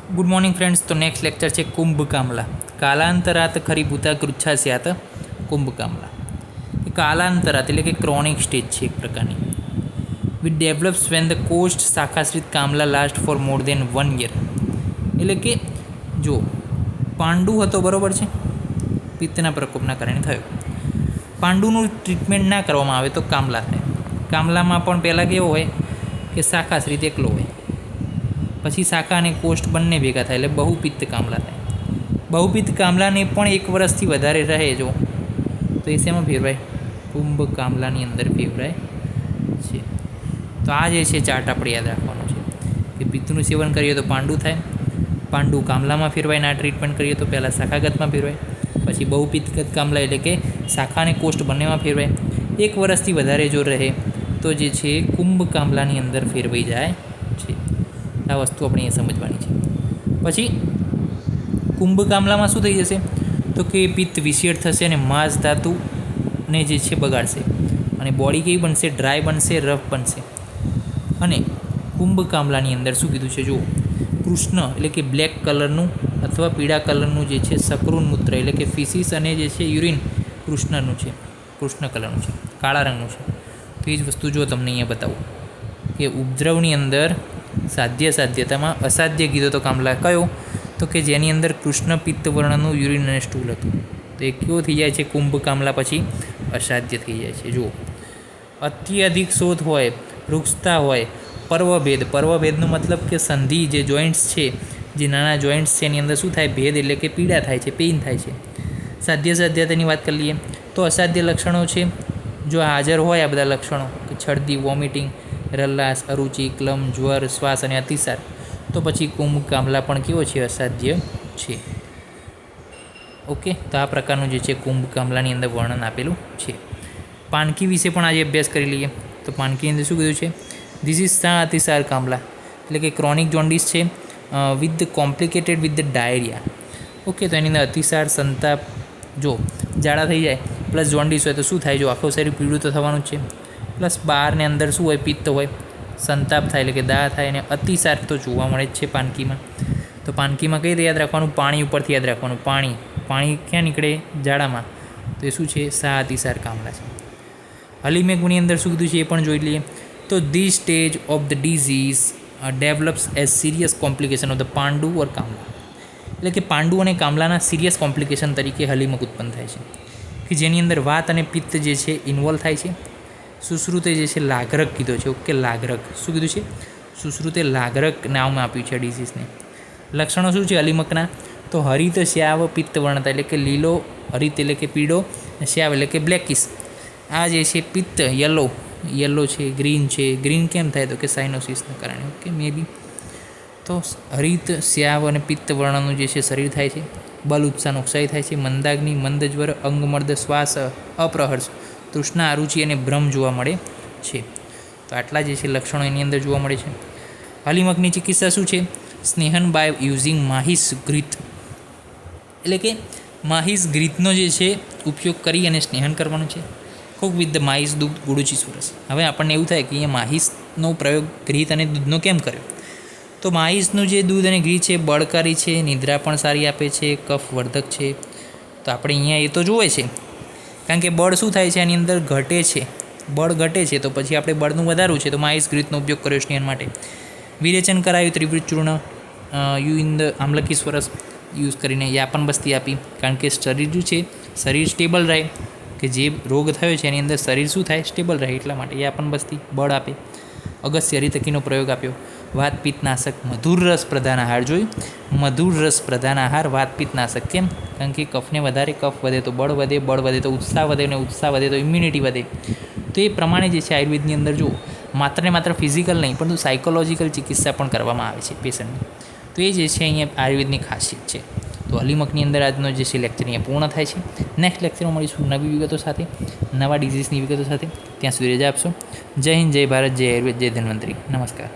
Good morning friends. तो next lecture है कुंभ कामला। कालांतरात खरीभूता गृच्छा स्यात् कुंभ कामला। कालांतरात એટલે કે ક્રોનિક સ્ટેજ છે એક પ્રકારની. વિચ ડેવલપ્સ વેન ધ કોસ્ટ shakhashrita kamala last for more than 1 year. એટલે કે જો પાંડુ હતો બરાબર છે, પિત્તના પ્રકોપના કારણે થયો. પાંડુનું ટ્રીટમેન્ટ ના કરવામાં આવે તો કામલા થાય. કામલામાં પણ પહેલાં કેવો હોય કે શાખાશ્રિત એકલો હોય, પછી શાખા અને કોષ્ઠ બંને ભેગા થાય એટલે બહુપિત્ત કામલા થાય. બહુપિત્ત કામલાને પણ 1 વર્ષથી વધારે રહે જો તો એ શેમાં ફેરવાય? કુંભ કામલાની અંદર ફેરવાય છે. તો આ જે છે ચાર્ટ આપણે યાદ રાખવાનો છે કે પિત્તનું સેવન કરીએ તો પાંડુ થાય, પાંડુ કામલામાં ફેરવાય, ના ટ્રીટમેન્ટ કરીએ તો પહેલાં શાખાગતમાં ફેરવાય, પછી બહુપિત્તગત કામલા એટલે કે શાખા અને કોષ્ઠ બંનેમાં ફેરવાય. 1 વર્ષથી વધારે જો રહે તો જે છે કુંભ કામલાની અંદર ફેરવાઈ જાય છે. આ વસ્તુ આપણે અહીંયા સમજવાની છે. પછી કુંભ કામલામાં શું થઈ જશે તો કે પિત્ત વિશેળ થશે અને માંસ ધાતુને જે છે બગાડશે અને બોડી કેવી બનશે? ડ્રાય બનશે, રફ બનશે. અને કુંભ કામલાની અંદર શું કીધું છે જો કૃષ્ણ એટલે કે બ્લેક કલરનું અથવા પીળા કલરનું જે છે સકૃન મૂત્ર એટલે કે ફિસિસ અને જે છે યુરિન કૃષ્ણનું છે, કૃષ્ણ કલરનું છે, કાળા રંગનું છે. તો એ જ વસ્તુ જો તમને અહીંયા બતાવું કે ઉપદ્રવની અંદર સાધ્યતામાં અસાધ્ય કીધો તો કામલા કયો? તો કે જેની અંદર કૃષ્ણ પિત્ત વર્ણનું યુરિન અને સ્ટૂલ હતું. તો એ કેવો થઈ જાય છે? કુંભ કામલા પછી અસાધ્ય થઈ જાય છે. જુઓ, અત્યધિક શોધ હોય, વૃક્ષતા હોય, પર્વભેદનો મતલબ કે સંધિ જે જોઈન્ટ્સ છે, જે નાના જોઈન્ટ્સ છે એની અંદર શું થાય? ભેદ એટલે કે પીડા થાય છે, પેઇન થાય છે. સાધ્યતાની વાત કરી લઈએ તો અસાધ્ય લક્ષણો છે જો હાજર હોય આ બધા લક્ષણો કે છડદી, વોમિટિંગ, રલ્લાસ, અરુચિ, ક્લમ, જ્વર, શ્વાસ અને અતિસાર, તો પછી કુંભ કામલા પણ કેવો છે? અસાધ્ય છે. ઓકે, તો આ પ્રકારનું જે છે કુંભ કામલાની અંદર વર્ણન આપેલું છે. પાનકી વિશે પણ આજે અભ્યાસ કરી લઈએ. તો પાનકીની અંદર શું કીધું છે? ધીસ ઇઝ શા અતિસાર કામલા એટલે કે ક્રોનિક જોન્ડિસ છે with the complicated with the diarrhoea. Okay, તો એની અંદર અતિસાર, સંતાપ, જો ઝાડા થઈ જાય પ્લસ જોન્ડિસ હોય તો શું થાય? જો આખું શરીર પીળું તો થવાનું જ છે, પ્લસ બહારને અંદર શું હોય? પિત્ત હોય, સંતાપ થાય એટલે કે દાહ થાય, અને અતિસાર તો જોવા મળે જ છે પાનકીમાં. તો પાનકીમાં કઈ રીતે યાદ રાખવાનું? પાણી ઉપરથી યાદ રાખવાનું. પાણી ક્યાં નીકળે? ઝાડામાં. તો એ શું છે? શા અતિસાર કામલા છે. હલીમેકની અંદર શું કીધું છે એ પણ જોઈ લઈએ. તો this stage of the disease develops as serious complication of the pandu or kamala. એટલે કે પાંડુ અને કામલાના સિરિયસ કોમ્પ્લિકેશન તરીકે હલીમક ઉત્પન્ન થાય છે કે જેની અંદર વાત અને પિત્ત જે છે ઇન્વોલ્વ થાય છે. સુશ્રુતે જે છે લાગરક કીધો છે. ઓકે, લાગરક શું કીધું છે? સુશ્રુતે લાગરક નામ આપ્યું છે ડિઝીઝને. લક્ષણો શું છે હલીમકના? તો હરિત શ્યાવ પિત્ત વર્ણતા એટલે કે લીલો, હરિત એટલે કે પીળો, શ્યાવ એટલે કે બ્લેકિશ. આ જે છે પિત્ત યલો છે, ગ્રીન કેમ થાય? તો કે સાઇનોસિસના કારણે. ઓકે, મે બી. તો હરિત, શ્યાવ અને પિત્ત વર્ણનું જે છે શરીર થાય છે. બલ ઉત્સાહ ઉત્સાહી થાય છે. મંદાગ્નિ, મંદજ્વર, અંગમર્દ, શ્વાસ અપ્રહર્ષ, તૃષ્ણા, અરુચિ અને ભ્રમ જોવા મળે છે. તો આટલા જે છે લક્ષણો એની અંદર જોવા મળે છે. હલીમકની ચિકિત્સા શું છે? સ્નેહન બાય યુઝિંગ માહિસ ઘૃત એટલે કે માહિસ ઘૃતનો જે છે ઉપયોગ કરી અને સ્નેહન કરવાનું છે. કુક વિથ ધ માહિસ દૂધ ગુડુચી સુરસ. હવે આપણને એવું થાય કે અહીંયા માહિસનો પ્રયોગ ઘૃત અને દૂધનો કેમ કર્યો? તો માહિસનું જે દૂધ અને ઘી છે બળકારી છે, નિદ્રા પણ સારી આપે છે, કફવર્ધક છે. તો આપણે અહીંયા એ તો જોવે છે કારણ કે બળ શું થાય છે આની અંદર? ઘટે છે. બળ ઘટે છે તો પછી આપણે બળનું વધારવું છે તો માહિસ ઘૃતનો ઉપયોગ કર્યો સ્નેહન માટે. વિરેચન કરાયું ત્રિવૃત ચૂર્ણ યુ in the amalaki swarasa use કરીને યાપન બસ્તી આપી કારણ કે શરીર શું છે? શરીર સ્ટેબલ રહે, કે જે રોગ થયો છે એની અંદર શરીર શું થાય? સ્ટેબલ રહે. એટલા માટે યાપન બસ્તી બળ આપે. અગસ્ત્ય હરિતકીનો પ્રયોગ આપ્યો. વાત પિત્તનાશક, મધુર રસ પ્રધાન આહાર જોયું? મધુર રસ પ્રધાન આહાર વાત પિત્તનાશક. કેમ? કારણ કે કફને વધારે કફ વધે તો બળ વધે, બળ વધે તો ઉત્સાહ વધે, અને ઉત્સાહ વધે તો ઇમ્યુનિટી વધે. તો એ પ્રમાણે જે છે આયુર્વેદની અંદર જો માત્ર ને માત્ર ફિઝિકલ નહીં પરંતુ સાયકોલોજીકલ ચિકિત્સા પણ કરવામાં આવે છે પેશન્ટની. તો એ જે છે અહીંયા આયુર્વેદની ખાસિયત છે. તો હલીમકની અંદર આજનો જે છે લેક્ચર અહીંયા પૂર્ણ થાય છે. નેક્સ્ટ લેક્ચરમાં મળીશું નવી વિગતો સાથે, નવા ડિઝીઝની વિગતો સાથે. ત્યાં સુધી રજા આપશો. જય હિન્દ, જય ભારત, જય આયુર્વેદ, જય ધન્વંતરી. નમસ્કાર.